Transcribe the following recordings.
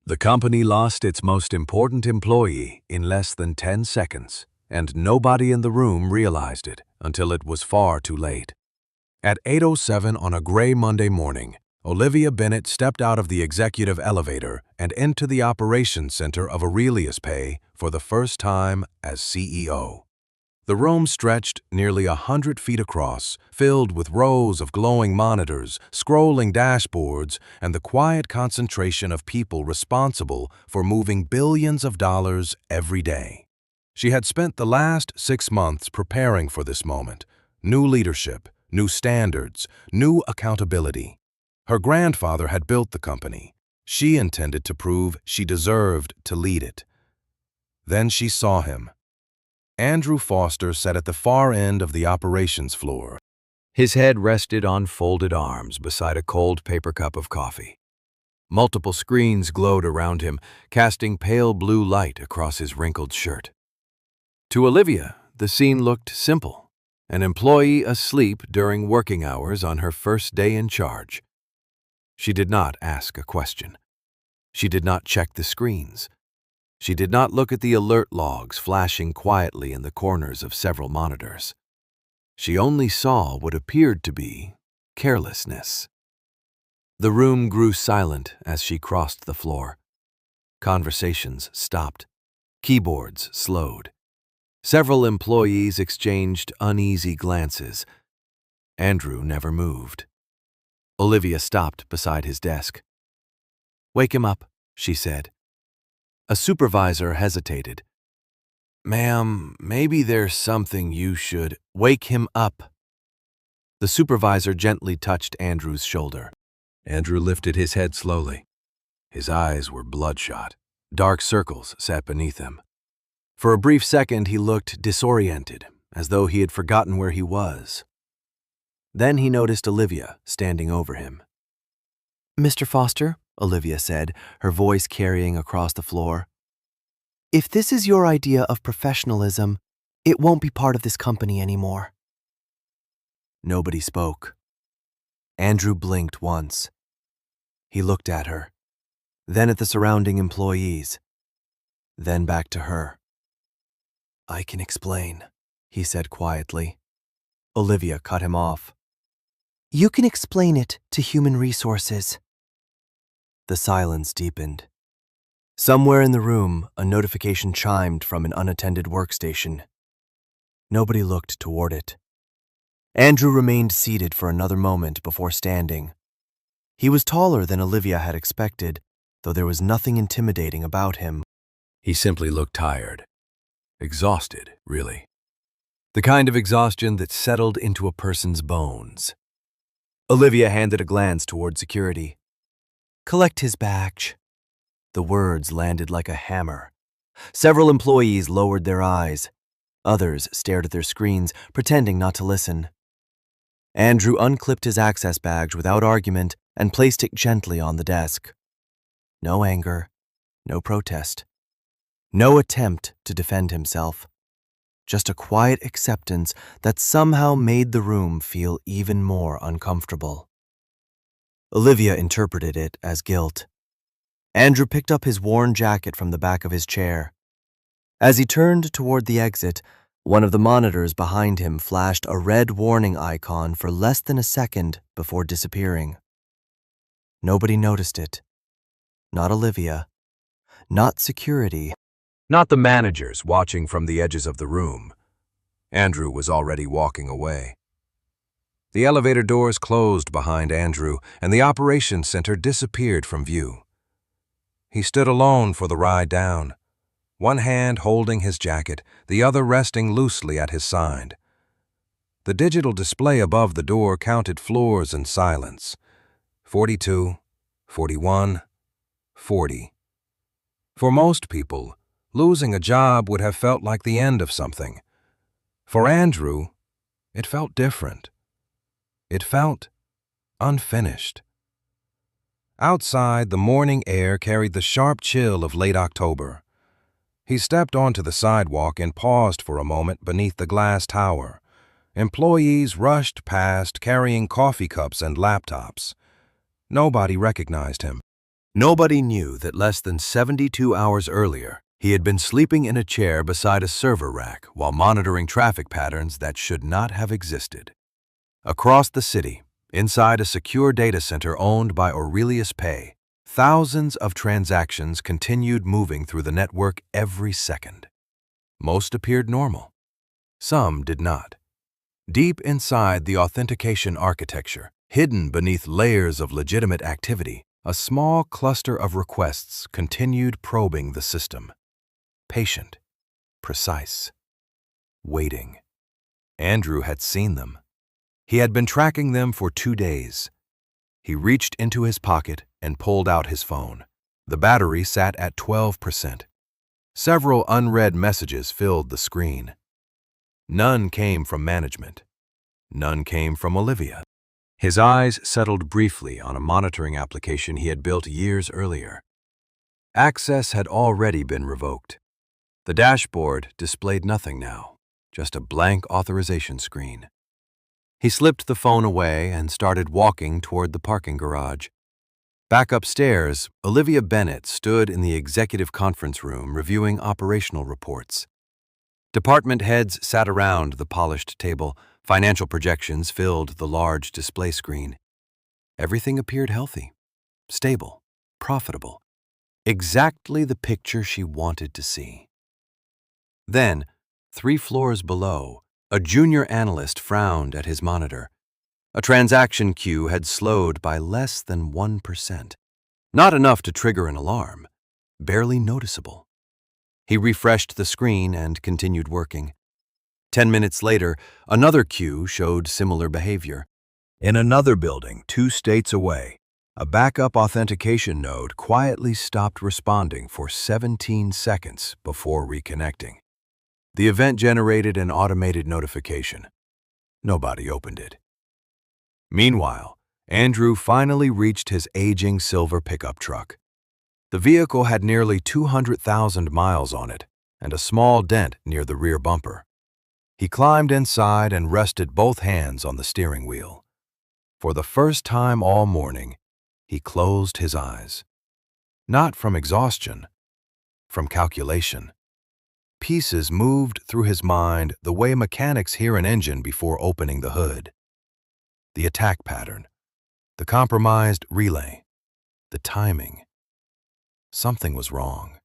The company lost its most important employee in less than 10 seconds, and nobody in the room realized it until it was far too late. At 8:07 on a gray Monday morning, Olivia Bennett stepped out of the executive elevator and into the operations center of Aurelius Pay for the first time as CEO. The room stretched nearly 100 feet across, filled with rows of glowing monitors, scrolling dashboards, and the quiet concentration of people responsible for moving billions of dollars every day. She had spent the last 6 months preparing for this moment. New leadership, new standards, new accountability. Her grandfather had built the company. She intended to prove she deserved to lead it. Then she saw him. Andrew Foster sat at the far end of the operations floor. His head rested on folded arms beside a cold paper cup of coffee. Multiple screens glowed around him, casting pale blue light across his wrinkled shirt. To Olivia, the scene looked simple. An employee asleep during working hours on her first day in charge. She did not ask a question. She did not check the screens. She did not look at the alert logs flashing quietly in the corners of several monitors. She only saw what appeared to be carelessness. The room grew silent as she crossed the floor. Conversations stopped. Keyboards slowed. Several employees exchanged uneasy glances. Andrew never moved. Olivia stopped beside his desk. "Wake him up," she said. A supervisor hesitated. "Ma'am, maybe there's something you should—" "Wake him up." The supervisor gently touched Andrew's shoulder. Andrew lifted his head slowly. His eyes were bloodshot. Dark circles sat beneath them. For a brief second, he looked disoriented, as though he had forgotten where he was. Then he noticed Olivia standing over him. "Mr. Foster," Olivia said, her voice carrying across the floor, "if this is your idea of professionalism, it won't be part of this company anymore." Nobody spoke. Andrew blinked once. He looked at her, then at the surrounding employees, then back to her. "I can explain," he said quietly. Olivia cut him off. "You can explain it to human resources." The silence deepened. Somewhere in the room, a notification chimed from an unattended workstation. Nobody looked toward it. Andrew remained seated for another moment before standing. He was taller than Olivia had expected, though there was nothing intimidating about him. He simply looked tired. Exhausted, really. The kind of exhaustion that settled into a person's bones. Olivia handed a glance toward security. "Collect his badge." The words landed like a hammer. Several employees lowered their eyes. Others stared at their screens, pretending not to listen. Andrew unclipped his access badge without argument and placed it gently on the desk. No anger, no protest, no attempt to defend himself. Just a quiet acceptance that somehow made the room feel even more uncomfortable. Olivia interpreted it as guilt. Andrew picked up his worn jacket from the back of his chair. As he turned toward the exit, one of the monitors behind him flashed a red warning icon for less than a second before disappearing. Nobody noticed it. Not Olivia. Not security. Not the managers watching from the edges of the room. Andrew was already walking away. The elevator doors closed behind Andrew, and the operations center disappeared from view. He stood alone for the ride down, one hand holding his jacket, the other resting loosely at his side. The digital display above the door counted floors in silence. 42, 41, 40. For most people, losing a job would have felt like the end of something. For Andrew, it felt different. It felt unfinished. Outside, the morning air carried the sharp chill of late October. He stepped onto the sidewalk and paused for a moment beneath the glass tower. Employees rushed past carrying coffee cups and laptops. Nobody recognized him. Nobody knew that less than 72 hours earlier, he had been sleeping in a chair beside a server rack while monitoring traffic patterns that should not have existed. Across the city, inside a secure data center owned by Aurelius Pay, thousands of transactions continued moving through the network every second. Most appeared normal. Some did not. Deep inside the authentication architecture, hidden beneath layers of legitimate activity, a small cluster of requests continued probing the system. Patient, precise, waiting. Andrew had seen them. He had been tracking them for 2 days. He reached into his pocket and pulled out his phone. The battery sat at 12%. Several unread messages filled the screen. None came from management. None came from Olivia. His eyes settled briefly on a monitoring application he had built years earlier. Access had already been revoked. The dashboard displayed nothing now, just a blank authorization screen. He slipped the phone away and started walking toward the parking garage. Back upstairs, Olivia Bennett stood in the executive conference room reviewing operational reports. Department heads sat around the polished table. Financial projections filled the large display screen. Everything appeared healthy, stable, profitable. Exactly the picture she wanted to see. Then, 3 floors below, a junior analyst frowned at his monitor. A transaction queue had slowed by less than 1%. Not enough to trigger an alarm, barely noticeable. He refreshed the screen and continued working. 10 minutes later, another queue showed similar behavior. In another building, 2 states away, a backup authentication node quietly stopped responding for 17 seconds before reconnecting. The event generated an automated notification. Nobody opened it. Meanwhile, Andrew finally reached his aging silver pickup truck. The vehicle had nearly 200,000 miles on it and a small dent near the rear bumper. He climbed inside and rested both hands on the steering wheel. For the first time all morning, he closed his eyes. Not from exhaustion, from calculation. Pieces moved through his mind the way mechanics hear an engine before opening the hood. The attack pattern, the compromised relay, the timing. Something was wrong.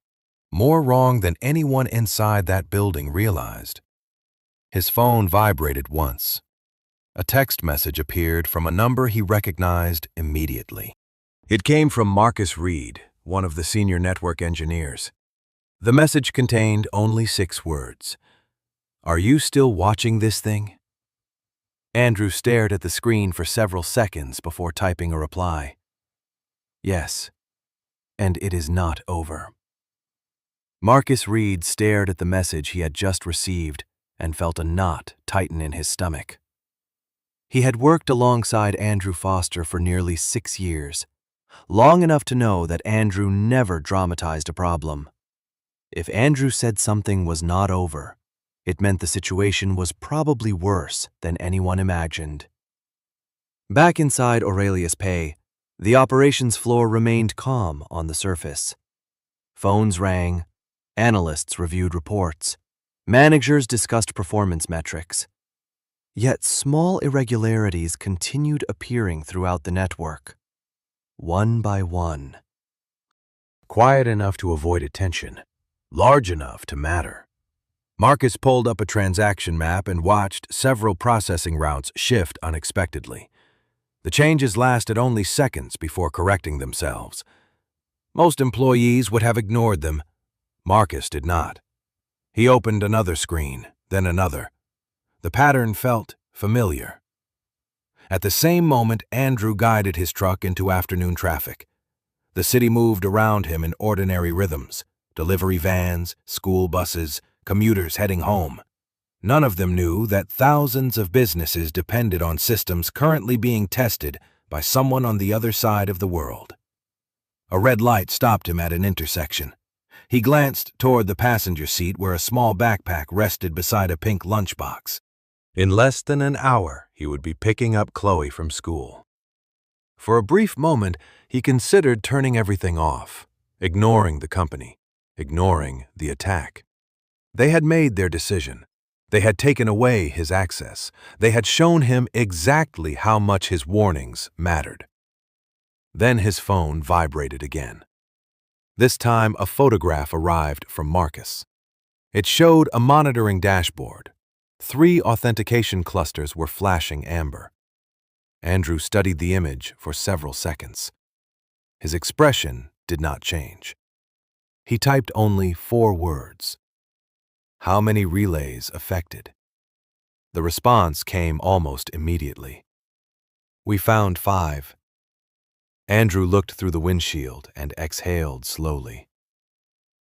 More wrong than anyone inside that building realized. His phone vibrated once. A text message appeared from a number he recognized immediately. It came from Marcus Reed, one of the senior network engineers. The message contained only 6 words. "Are you still watching this thing?" Andrew stared at the screen for several seconds before typing a reply. "Yes, and it is not over." Marcus Reed stared at the message he had just received and felt a knot tighten in his stomach. He had worked alongside Andrew Foster for nearly 6 years, long enough to know that Andrew never dramatized a problem. If Andrew said something was not over, it meant the situation was probably worse than anyone imagined. Back inside Aurelius Pay, the operations floor remained calm on the surface. Phones rang, analysts reviewed reports, managers discussed performance metrics. Yet small irregularities continued appearing throughout the network, one by one. Quiet enough to avoid attention, large enough to matter. Marcus pulled up a transaction map and watched several processing routes shift unexpectedly. The changes lasted only seconds before correcting themselves. Most employees would have ignored them. Marcus did not. He opened another screen, then another. The pattern felt familiar. At the same moment, Andrew guided his truck into afternoon traffic. The city moved around him in ordinary rhythms: delivery vans, school buses, commuters heading home. None of them knew that thousands of businesses depended on systems currently being tested by someone on the other side of the world. A red light stopped him at an intersection. He glanced toward the passenger seat where a small backpack rested beside a pink lunchbox. In less than an hour, he would be picking up Chloe from school. For a brief moment, he considered turning everything off, ignoring the company, ignoring the attack. They had made their decision. They had taken away his access. They had shown him exactly how much his warnings mattered. Then his phone vibrated again. This time, a photograph arrived from Marcus. It showed a monitoring dashboard. 3 authentication clusters were flashing amber. Andrew studied the image for several seconds. His expression did not change. He typed only 4 words. How many relays affected? The response came almost immediately. We found 5. Andrew looked through the windshield and exhaled slowly.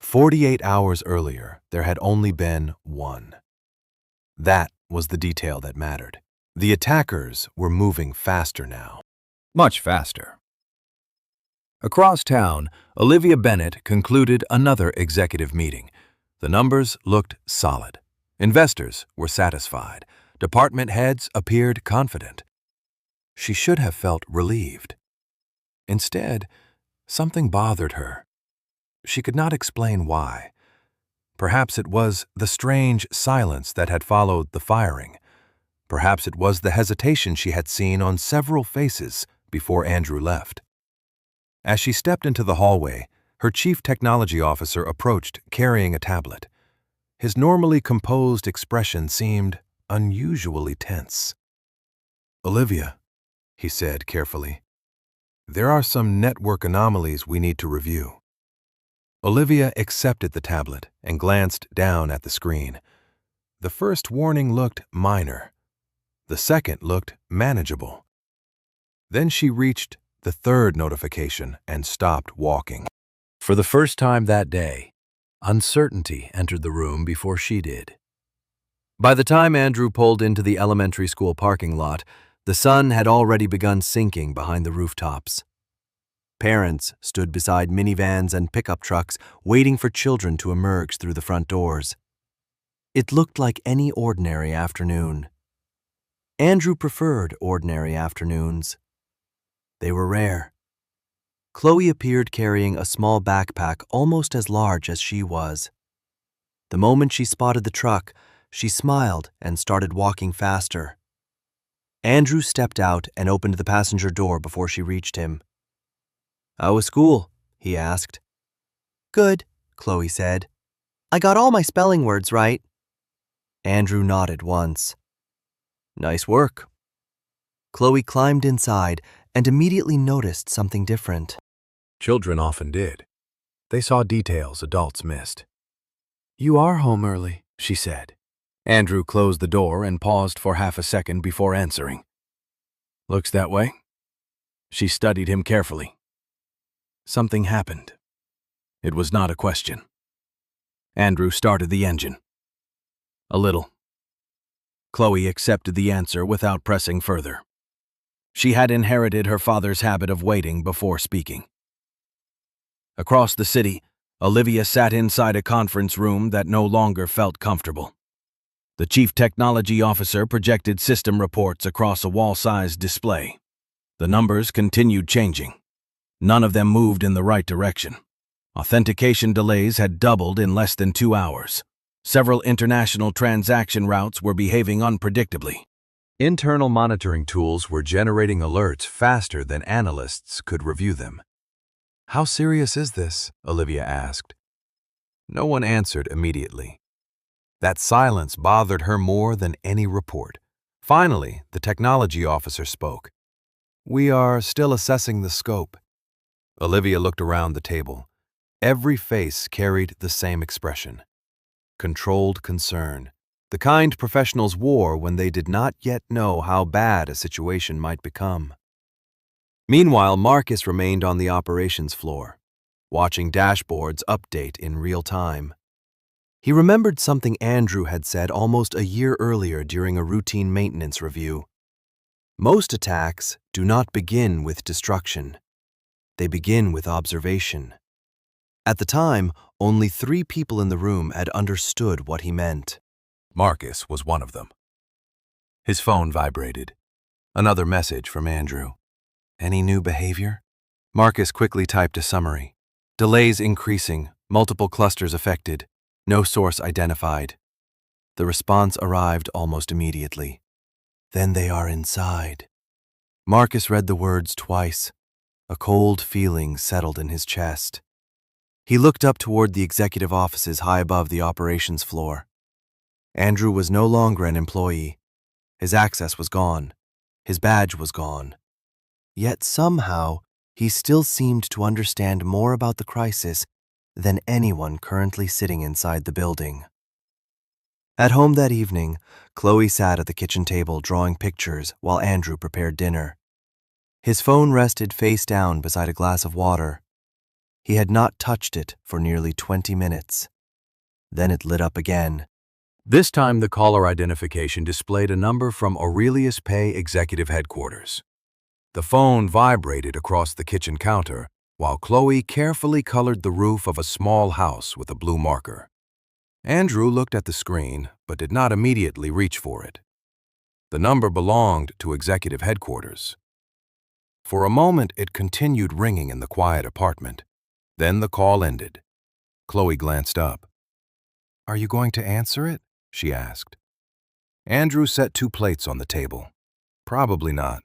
48 hours earlier, there had only been 1. That was the detail that mattered. The attackers were moving faster now. Much faster. Across town, Olivia Bennett concluded another executive meeting. The numbers looked solid. Investors were satisfied. Department heads appeared confident. She should have felt relieved. Instead, something bothered her. She could not explain why. Perhaps it was the strange silence that had followed the firing. Perhaps it was the hesitation she had seen on several faces before Andrew left. As she stepped into the hallway, her chief technology officer approached carrying a tablet. His normally composed expression seemed unusually tense. "Olivia," he said carefully, "there are some network anomalies we need to review." Olivia accepted the tablet and glanced down at the screen. The first warning looked minor. The second looked manageable. Then she reached the 3rd notification and stopped walking. For the first time that day, uncertainty entered the room before she did. By the time Andrew pulled into the elementary school parking lot, the sun had already begun sinking behind the rooftops. Parents stood beside minivans and pickup trucks, waiting for children to emerge through the front doors. It looked like any ordinary afternoon. Andrew preferred ordinary afternoons. They were rare. Chloe appeared carrying a small backpack almost as large as she was. The moment she spotted the truck, she smiled and started walking faster. Andrew stepped out and opened the passenger door before she reached him. "How was school?" he asked. "Good," Chloe said. "I got all my spelling words right." Andrew nodded once. "Nice work." Chloe climbed inside and immediately noticed something different. Children often did. They saw details adults missed. "You are home early," she said. Andrew closed the door and paused for half a second before answering. "Looks that way." She studied him carefully. Something happened. It was not a question. Andrew started the engine. "A little." Chloe accepted the answer without pressing further. She had inherited her father's habit of waiting before speaking. Across the city, Olivia sat inside a conference room that no longer felt comfortable. The chief technology officer projected system reports across a wall-sized display. The numbers continued changing. None of them moved in the right direction. Authentication delays had doubled in less than 2 hours. Several international transaction routes were behaving unpredictably. Internal monitoring tools were generating alerts faster than analysts could review them. "How serious is this?" Olivia asked. No one answered immediately. That silence bothered her more than any report. Finally, the technology officer spoke. "We are still assessing the scope." Olivia looked around the table. Every face carried the same expression. Controlled concern. The kind professionals wore when they did not yet know how bad a situation might become. Meanwhile, Marcus remained on the operations floor, watching dashboards update in real time. He remembered something Andrew had said almost a year earlier during a routine maintenance review. Most attacks do not begin with destruction. They begin with observation. At the time, only 3 people in the room had understood what he meant. Marcus was one of them. His phone vibrated. Another message from Andrew. Any new behavior? Marcus quickly typed a summary. Delays increasing, multiple clusters affected, no source identified. The response arrived almost immediately. Then they are inside. Marcus read the words twice. A cold feeling settled in his chest. He looked up toward the executive offices high above the operations floor. Andrew was no longer an employee. His access was gone. His badge was gone. Yet somehow, he still seemed to understand more about the crisis than anyone currently sitting inside the building. At home that evening, Chloe sat at the kitchen table drawing pictures while Andrew prepared dinner. His phone rested face down beside a glass of water. He had not touched it for nearly 20 minutes. Then it lit up again. This time the caller identification displayed a number from Aurelius Pay Executive Headquarters. The phone vibrated across the kitchen counter while Chloe carefully colored the roof of a small house with a blue marker. Andrew looked at the screen but did not immediately reach for it. The number belonged to Executive Headquarters. For a moment it continued ringing in the quiet apartment. Then the call ended. Chloe glanced up. "Are you going to answer it?" she asked. Andrew set 2 plates on the table. Probably not.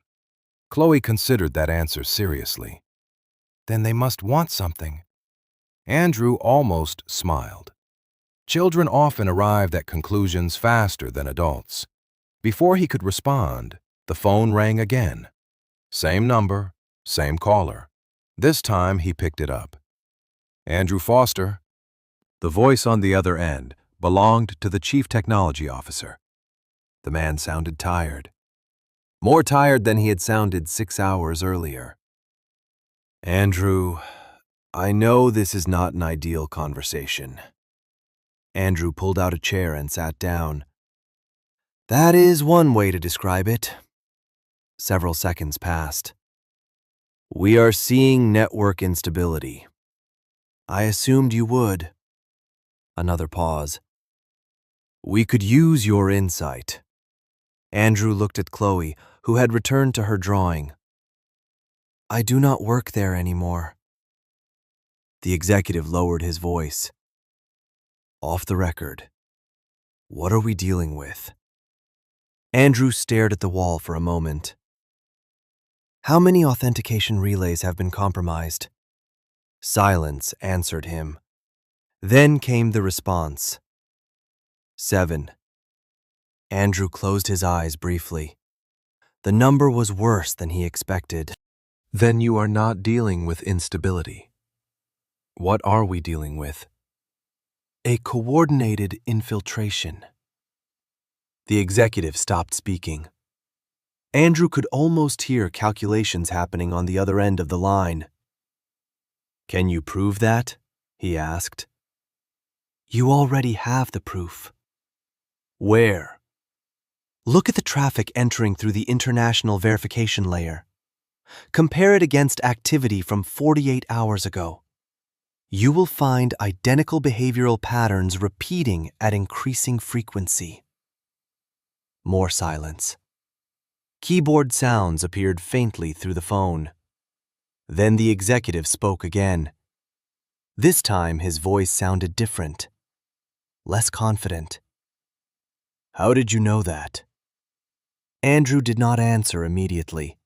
Chloe considered that answer seriously. Then they must want something. Andrew almost smiled. Children often arrived at conclusions faster than adults. Before he could respond, the phone rang again. Same number, same caller. This time he picked it up. "Andrew Foster." The voice on the other end belonged to the Chief Technology Officer. The man sounded tired. More tired than he had sounded 6 hours earlier. "Andrew, I know this is not an ideal conversation." Andrew pulled out a chair and sat down. "That is one way to describe it." Several seconds passed. "We are seeing network instability. I assumed you would." Another pause. "We could use your insight." Andrew looked at Chloe, who had returned to her drawing. "I do not work there anymore." The executive lowered his voice. "Off the record. What are we dealing with?" Andrew stared at the wall for a moment. "How many authentication relays have been compromised?" Silence answered him. Then came the response. 7. Andrew closed his eyes briefly. The number was worse than he expected. "Then you are not dealing with instability. What are we dealing with?" "A coordinated infiltration." The executive stopped speaking. Andrew could almost hear calculations happening on the other end of the line. "Can you prove that?" he asked. "You already have the proof." "Where?" "Look at the traffic entering through the international verification layer. Compare it against activity from 48 hours ago. You will find identical behavioral patterns repeating at increasing frequency." More silence. Keyboard sounds appeared faintly through the phone. Then the executive spoke again. This time his voice sounded different, less confident. "How did you know that?" Andrew did not answer immediately.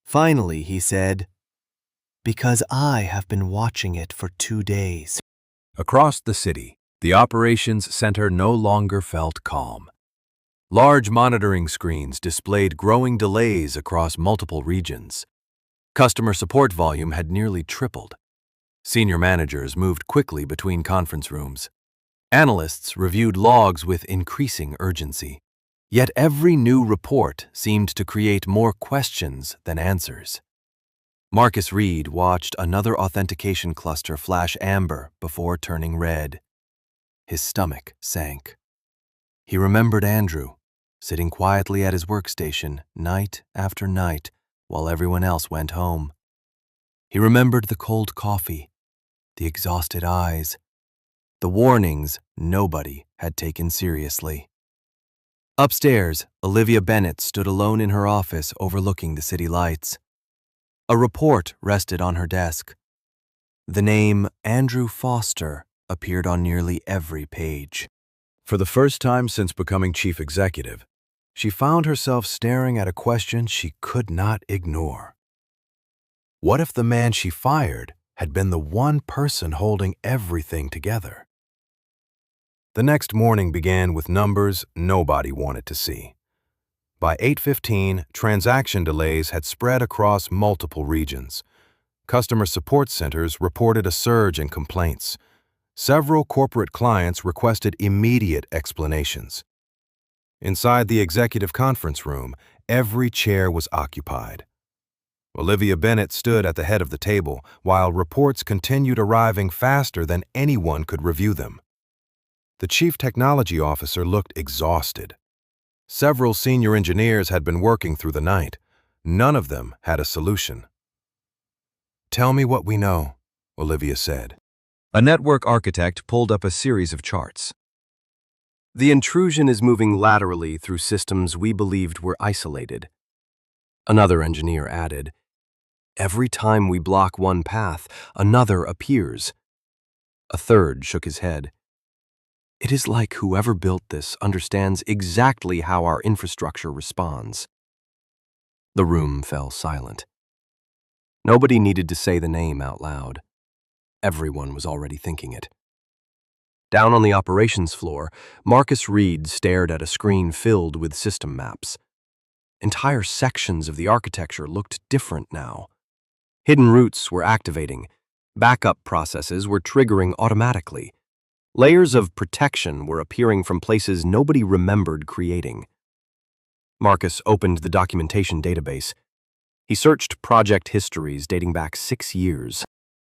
Finally, he said, "Because I have been watching it for 2 days." Across the city, the operations center no longer felt calm. Large monitoring screens displayed growing delays across multiple regions. Customer support volume had nearly tripled. Senior managers moved quickly between conference rooms. Analysts reviewed logs with increasing urgency. Yet every new report seemed to create more questions than answers. Marcus Reed watched another authentication cluster flash amber before turning red. His stomach sank. He remembered Andrew, sitting quietly at his workstation night after night while everyone else went home. He remembered the cold coffee, the exhausted eyes, the warnings nobody had taken seriously. Upstairs, Olivia Bennett stood alone in her office overlooking the city lights. A report rested on her desk. The name Andrew Foster appeared on nearly every page. For the first time since becoming chief executive, she found herself staring at a question she could not ignore. What if the man she fired had been the one person holding everything together? The next morning began with numbers nobody wanted to see. By 8:15, transaction delays had spread across multiple regions. Customer support centers reported a surge in complaints. Several corporate clients requested immediate explanations. Inside the executive conference room, every chair was occupied. Olivia Bennett stood at the head of the table while reports continued arriving faster than anyone could review them. The chief technology officer looked exhausted. Several senior engineers had been working through the night. None of them had a solution. "Tell me what we know," Olivia said. A network architect pulled up a series of charts. The intrusion is moving laterally through systems we believed were isolated. Another engineer added, "Every time we block one path, another appears." A third shook his head. "It is like whoever built this understands exactly how our infrastructure responds." The room fell silent. Nobody needed to say the name out loud. Everyone was already thinking it. Down on the operations floor, Marcus Reed stared at a screen filled with system maps. Entire sections of the architecture looked different now. Hidden routes were activating. Backup processes were triggering automatically. Layers of protection were appearing from places nobody remembered creating. Marcus opened the documentation database. He searched project histories dating back 6 years.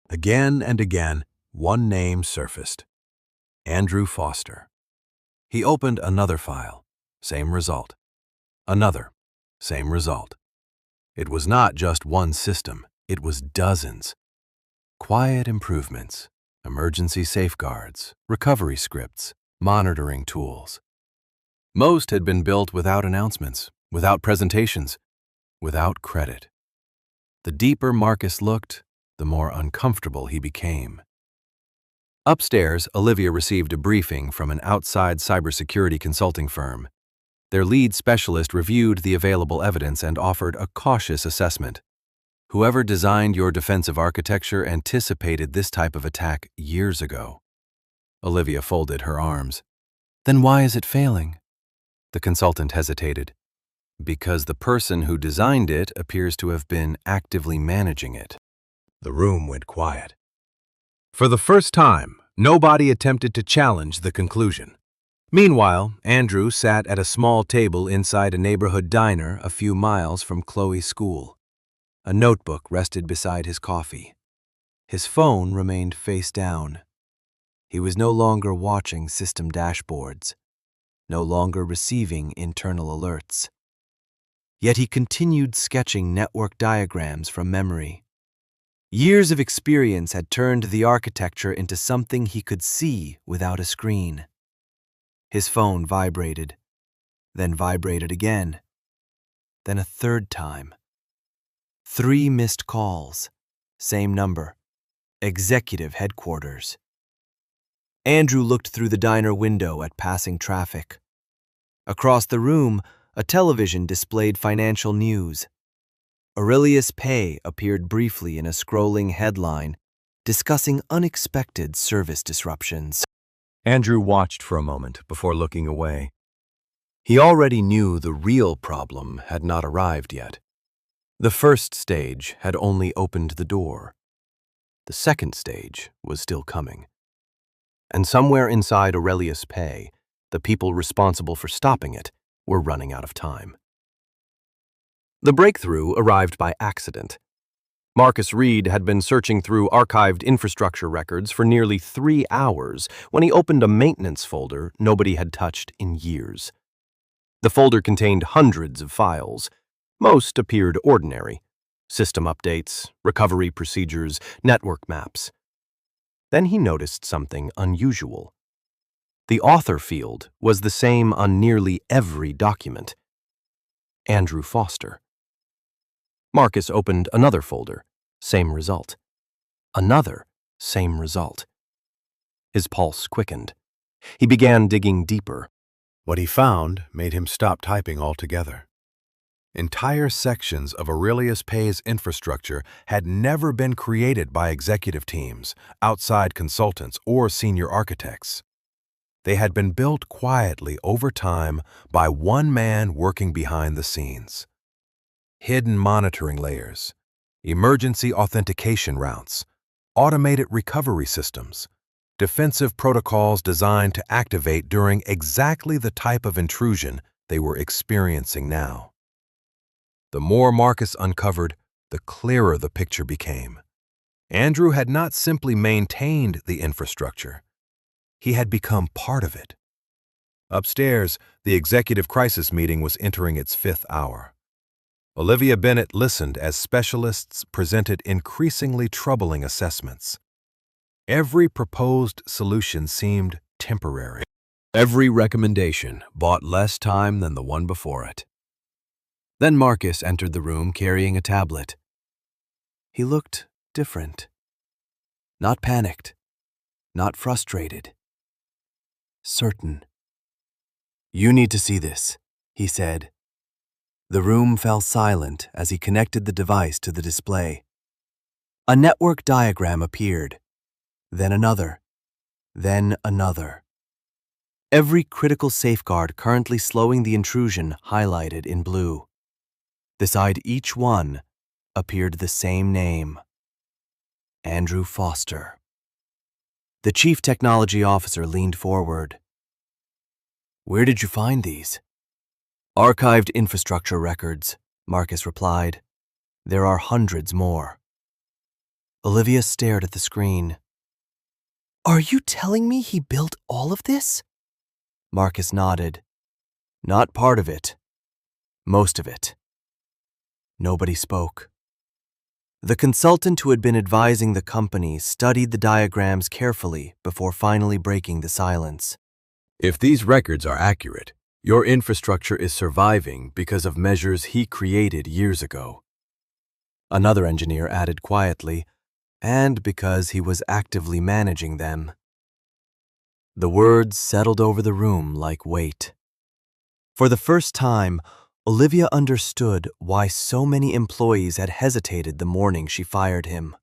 Again and again, one name surfaced: Andrew Foster. He opened another file. Same result. Another. Same result. It was not just one system, it was dozens. Quiet improvements, emergency safeguards, recovery scripts, monitoring tools. Most had been built without announcements, without presentations, without credit. The deeper Marcus looked, the more uncomfortable he became. Upstairs, Olivia received a briefing from an outside cybersecurity consulting firm. Their lead specialist reviewed the available evidence and offered a cautious assessment. Whoever designed your defensive architecture anticipated this type of attack years ago. Olivia folded her arms. Then why is it failing? The consultant hesitated. Because the person who designed it appears to have been actively managing it. The room went quiet. For the first time, nobody attempted to challenge the conclusion. Meanwhile, Andrew sat at a small table inside a neighborhood diner a few miles from Chloe's school. A notebook rested beside his coffee. His phone remained face down. He was no longer watching system dashboards, no longer receiving internal alerts. Yet he continued sketching network diagrams from memory. Years of experience had turned the architecture into something he could see without a screen. His phone vibrated, then vibrated again, then a third time. 3 missed calls, same number, executive headquarters. Andrew looked through the diner window at passing traffic. Across the room, a television displayed financial news. Aurelius Pay appeared briefly in a scrolling headline discussing unexpected service disruptions. Andrew watched for a moment before looking away. He already knew the real problem had not arrived yet. The first stage had only opened the door. The second stage was still coming. And somewhere inside Aurelius Pay, the people responsible for stopping it were running out of time. The breakthrough arrived by accident. Marcus Reed had been searching through archived infrastructure records for nearly 3 hours when he opened a maintenance folder nobody had touched in years. The folder contained hundreds of files. Most appeared ordinary: system updates, recovery procedures, network maps. Then he noticed something unusual. The author field was the same on nearly every document: Andrew Foster. Marcus opened another folder. Same result. Another, same result. His pulse quickened. He began digging deeper. What he found made him stop typing altogether. Entire sections of Aurelius Pay's infrastructure had never been created by executive teams, outside consultants, or senior architects. They had been built quietly over time by one man working behind the scenes. Hidden monitoring layers, emergency authentication routes, automated recovery systems, defensive protocols designed to activate during exactly the type of intrusion they were experiencing now. The more Marcus uncovered, the clearer the picture became. Andrew had not simply maintained the infrastructure. He had become part of it. Upstairs, the executive crisis meeting was entering its 5th hour. Olivia Bennett listened as specialists presented increasingly troubling assessments. Every proposed solution seemed temporary. Every recommendation bought less time than the one before it. Then Marcus entered the room carrying a tablet. He looked different. Not panicked, not frustrated. Certain. "You need to see this," he said. The room fell silent as he connected the device to the display. A network diagram appeared, then another, then another. Every critical safeguard currently slowing the intrusion highlighted in blue. Beside each one appeared the same name: Andrew Foster. The chief technology officer leaned forward. "Where did you find these?" "Archived infrastructure records," Marcus replied. "There are hundreds more." Olivia stared at the screen. "Are you telling me he built all of this?" Marcus nodded. "Not part of it. Most of it." Nobody spoke. The consultant who had been advising the company studied the diagrams carefully before finally breaking the silence. "If these records are accurate, your infrastructure is surviving because of measures he created years ago." Another engineer added quietly, "and because he was actively managing them." The words settled over the room like weight. For the first time, Olivia understood why so many employees had hesitated the morning she fired him.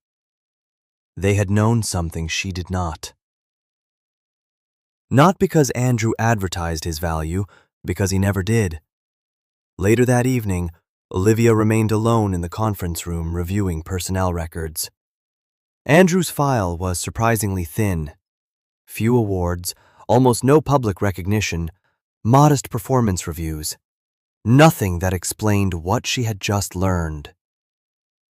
They had known something she did not. Not because Andrew advertised his value, because he never did. Later that evening, Olivia remained alone in the conference room reviewing personnel records. Andrew's file was surprisingly thin. Few awards, almost no public recognition, modest performance reviews. Nothing that explained what she had just learned.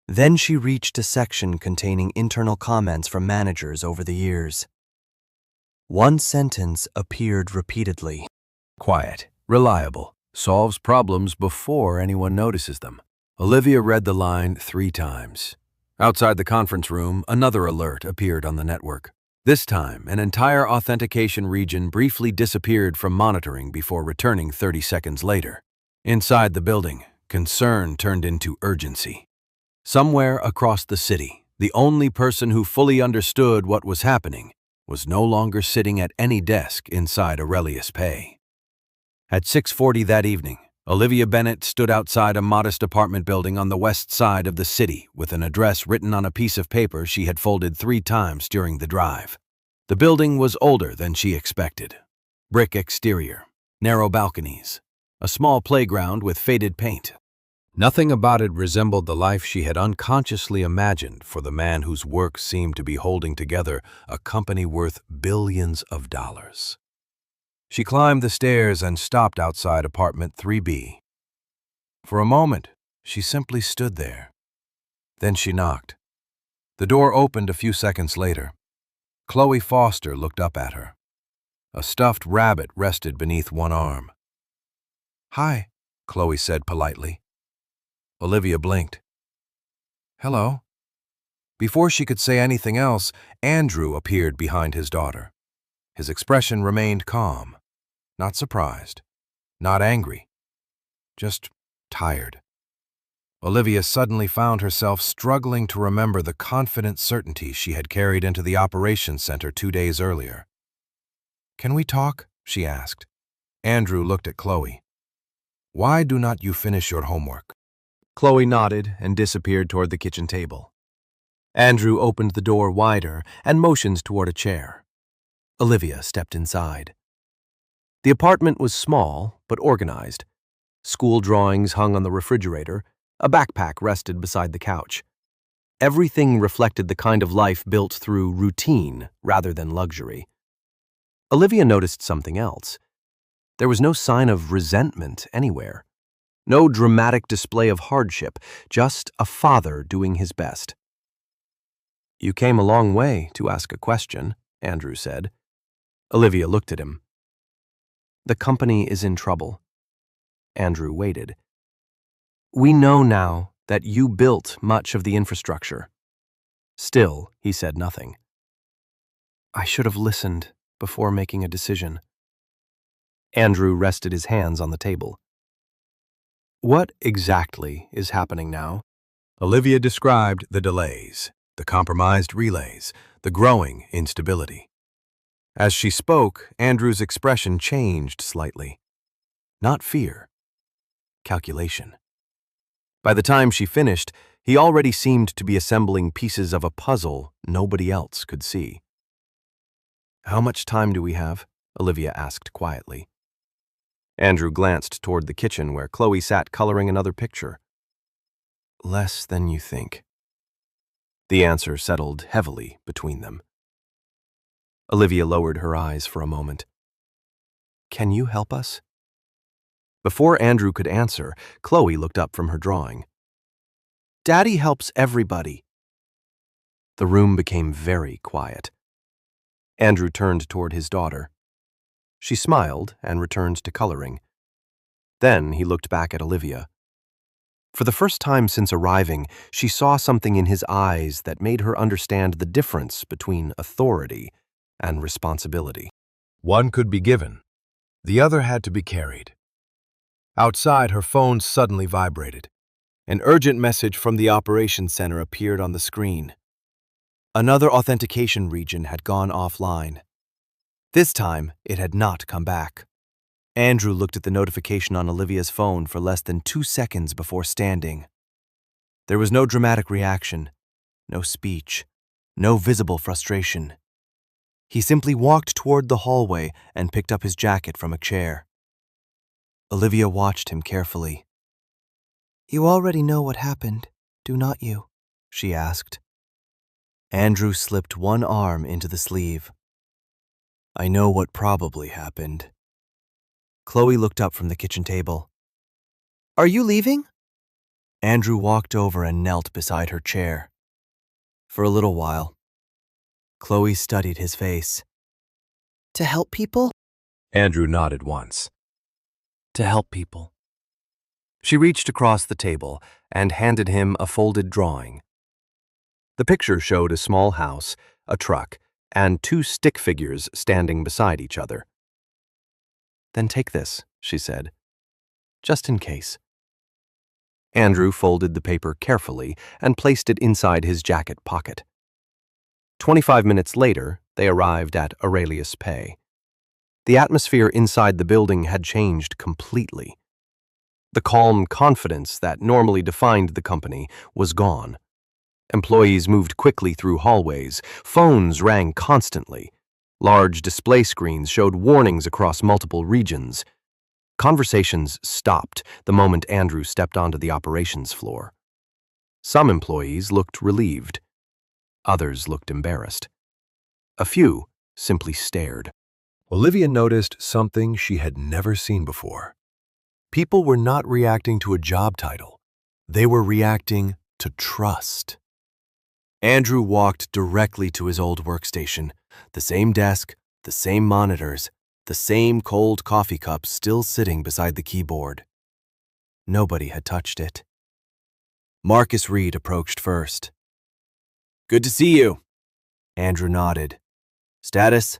Then she reached a section containing internal comments from managers over the years. One sentence appeared repeatedly. "Quiet, reliable, solves problems before anyone notices them." Olivia read the line 3 times. Outside the conference room, another alert appeared on the network. This time, an entire authentication region briefly disappeared from monitoring before returning 30 seconds later. Inside the building, concern turned into urgency. Somewhere across the city, the only person who fully understood what was happening was no longer sitting at any desk inside Aurelius Pay. At 6:40 that evening, Olivia Bennett stood outside a modest apartment building on the west side of the city with an address written on a piece of paper she had folded 3 times during the drive. The building was older than she expected. Brick exterior, narrow balconies, a small playground with faded paint. Nothing about it resembled the life she had unconsciously imagined for the man whose work seemed to be holding together a company worth billions of dollars. She climbed the stairs and stopped outside apartment 3B. For a moment, she simply stood there. Then she knocked. The door opened a few seconds later. Chloe Foster looked up at her. A stuffed rabbit rested beneath one arm. "Hi," Chloe said politely. Olivia blinked. "Hello." Before she could say anything else, Andrew appeared behind his daughter. His expression remained calm, not surprised, not angry, just tired. Olivia suddenly found herself struggling to remember the confident certainty she had carried into the operations center 2 days earlier. "Can we talk?" she asked. Andrew looked at Chloe. "Why do not you finish your homework?" Chloe nodded and disappeared toward the kitchen table. Andrew opened the door wider and motioned toward a chair. Olivia stepped inside. The apartment was small but organized. School drawings hung on the refrigerator. A backpack rested beside the couch. Everything reflected the kind of life built through routine rather than luxury. Olivia noticed something else. There was no sign of resentment anywhere. No dramatic display of hardship, just a father doing his best. "You came a long way to ask a question," Andrew said. Olivia looked at him. "The company is in trouble." Andrew waited. "We know now that you built much of the infrastructure." Still, he said nothing. "I should have listened before making a decision." Andrew rested his hands on the table. "What exactly is happening now?" Olivia described the delays, the compromised relays, the growing instability. As she spoke, Andrew's expression changed slightly. Not fear, calculation. By the time she finished, he already seemed to be assembling pieces of a puzzle nobody else could see. "How much time do we have?" Olivia asked quietly. Andrew glanced toward the kitchen where Chloe sat coloring another picture. "Less than you think." The answer settled heavily between them. Olivia lowered her eyes for a moment. "Can you help us?" Before Andrew could answer, Chloe looked up from her drawing. "Daddy helps everybody." The room became very quiet. Andrew turned toward his daughter. She smiled and returned to coloring. Then he looked back at Olivia. For the first time since arriving, she saw something in his eyes that made her understand the difference between authority and responsibility. One could be given, the other had to be carried. Outside, her phone suddenly vibrated. An urgent message from the operations center appeared on the screen. Another authentication region had gone offline. This time, it had not come back. Andrew looked at the notification on Olivia's phone for less than 2 seconds before standing. There was no dramatic reaction, no speech, no visible frustration. He simply walked toward the hallway and picked up his jacket from a chair. Olivia watched him carefully. "You already know what happened, do not you?" she asked. Andrew slipped one arm into the sleeve. "I know what probably happened." Chloe looked up from the kitchen table. "Are you leaving?" Andrew walked over and knelt beside her chair. For a little while, Chloe studied his face. "To help people?" Andrew nodded once. "To help people." She reached across the table and handed him a folded drawing. The picture showed a small house, a truck, and 2 stick figures standing beside each other. "Then take this," she said, "just in case." Andrew folded the paper carefully and placed it inside his jacket pocket. 25 minutes later, they arrived at Aurelius Pay. The atmosphere inside the building had changed completely. The calm confidence that normally defined the company was gone. Employees moved quickly through hallways. Phones rang constantly. Large display screens showed warnings across multiple regions. Conversations stopped the moment Andrew stepped onto the operations floor. Some employees looked relieved. Others looked embarrassed. A few simply stared. Olivia noticed something she had never seen before. People were not reacting to a job title. They were reacting to trust. Andrew walked directly to his old workstation. The same desk, the same monitors, the same cold coffee cup still sitting beside the keyboard. Nobody had touched it. Marcus Reed approached first. "Good to see you." Andrew nodded. "Status?"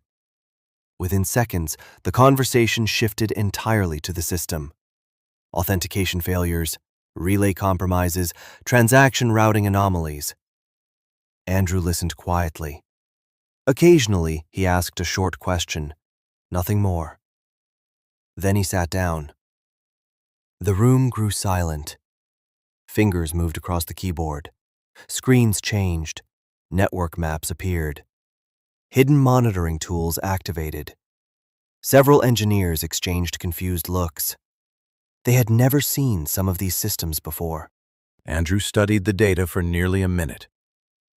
Within seconds, the conversation shifted entirely to the system. Authentication failures, relay compromises, transaction routing anomalies. Andrew listened quietly. Occasionally, he asked a short question. Nothing more. Then he sat down. The room grew silent. Fingers moved across the keyboard. Screens changed. Network maps appeared. Hidden monitoring tools activated. Several engineers exchanged confused looks. They had never seen some of these systems before. Andrew studied the data for nearly a minute.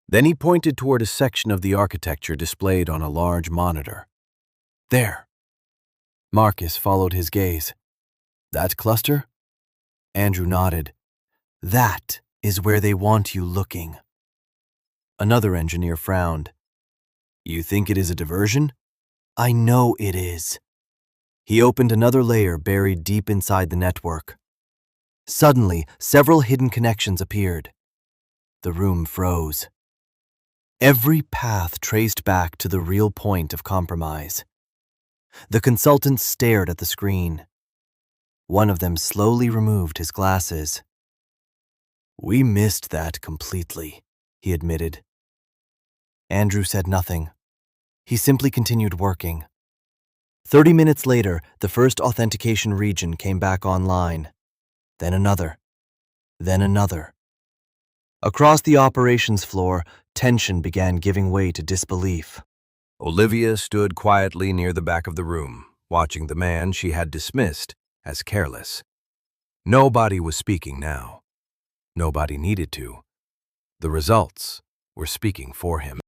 Then he pointed toward a section of the architecture displayed on a large monitor. There. Marcus followed his gaze. That cluster? Andrew nodded. That is where they want you looking. Another engineer frowned. You think it is a diversion? I know it is. He opened another layer buried deep inside the network. Suddenly, several hidden connections appeared. The room froze. Every path traced back to the real point of compromise. The consultant stared at the screen. One of them slowly removed his glasses. We missed that completely, he admitted. Andrew said nothing. He simply continued working. 30 minutes later, the first authentication region came back online. Then another. Then another. Across the operations floor, tension began giving way to disbelief. Olivia stood quietly near the back of the room, watching the man she had dismissed as careless. Nobody was speaking now. Nobody needed to. The results were speaking for him.